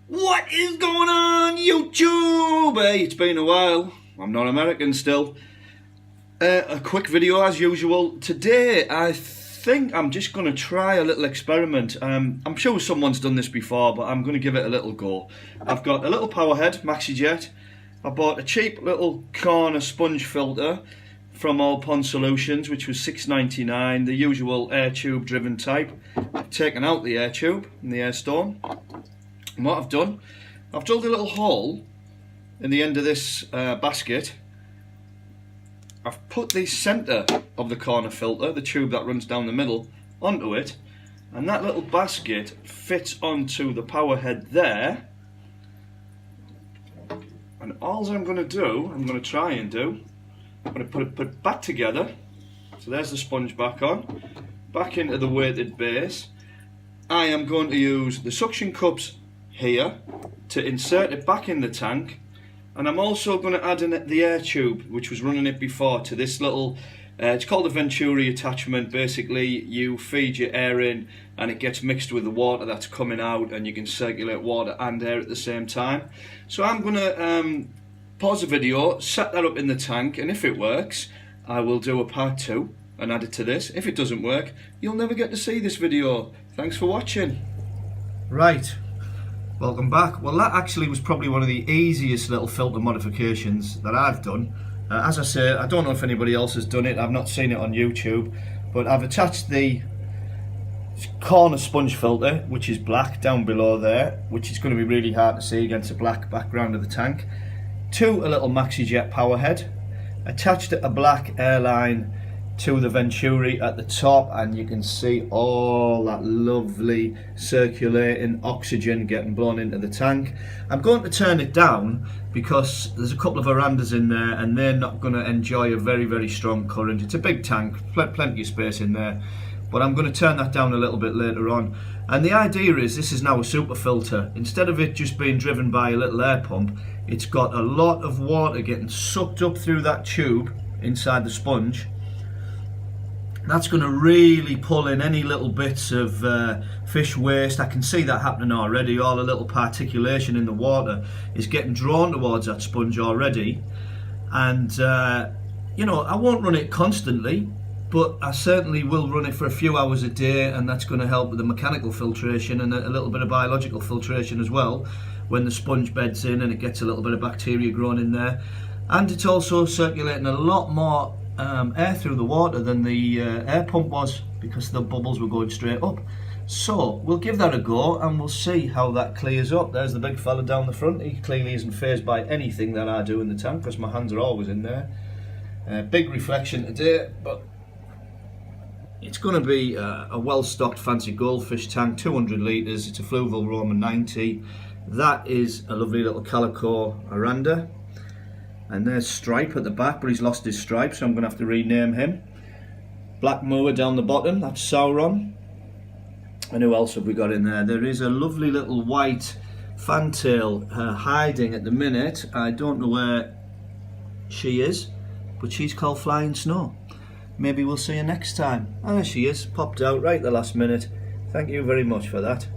What is going on, YouTube? Hey, it's been a while. I'm not American still. A quick video as usual. Today I think I'm just going to try a little experiment. I'm sure someone's done this before, but I'm going to give it a little go. I've got a little power head, MaxiJet. I bought a cheap little corner sponge filter from All Pond Solutions, which was $6.99, the usual air tube driven type. I've taken out the air tube and the air stone. And what I've done, I've drilled a little hole in the end of this basket. I've put the centre of the corner filter, the tube that runs down the middle, onto it, and that little basket fits onto the power head there. And all I'm going to try and do, I'm going to put it back together. So there's the sponge back on, back into the weighted base. I am going to use the suction cups here to insert it back in the tank, and I'm also going to add in the air tube, which was running it before, to this little it's called a Venturi attachment. Basically you feed your air in and it gets mixed with the water that's coming out, and you can circulate water and air at the same time. So I'm going to pause the video, set that up in the tank, and if it works I will do a part 2 and add it to this. If it doesn't work, you'll never get to see this video. Thanks for watching. Right, welcome back. Well, that actually was probably one of the easiest little filter modifications that I've done. As I say, I don't know if anybody else has done it. I've not seen it on YouTube, but I've attached the corner sponge filter, which is black, down below there, which is going to be really hard to see against the black background of the tank, to a little MaxiJet power head, attached a black airline to the Venturi at the top, and you can see all that lovely circulating oxygen getting blown into the tank. I'm going to turn it down because there's a couple of verandas in there and they're not going to enjoy a very strong current. It's a big tank, plenty of space in there, but I'm going to turn that down a little bit later on. And the idea is, this is now a super filter. Instead of it just being driven by a little air pump, it's got a lot of water getting sucked up through that tube inside the sponge. That's going to really pull in any little bits of fish waste. I can see that happening already. All the little particulation in the water is getting drawn towards that sponge already. And you know, I won't run it constantly, but I certainly will run it for a few hours a day, and that's going to help with the mechanical filtration and a little bit of biological filtration as well when the sponge beds in and it gets a little bit of bacteria growing in there. And it's also circulating a lot more air through the water than the air pump was, because the bubbles were going straight up. So we'll give that a go and we'll see how that clears up. There's the big fella down the front. He clearly isn't fazed by anything that I do in the tank, because my hands are always in there. Big reflection today, but it's going to be a well-stocked fancy goldfish tank, 200 litres. It's a Fluval Roman 90. That is a lovely little calico aranda. And there's Stripe at the back, but he's lost his stripe, so I'm going to have to rename him. Black Moor down the bottom, that's Sauron. And who else have we got in there? There is a lovely little white fantail hiding at the minute. I don't know where she is, but she's called Flying Snow. Maybe we'll see her next time. Ah, there she is, popped out right at the last minute. Thank you very much for that.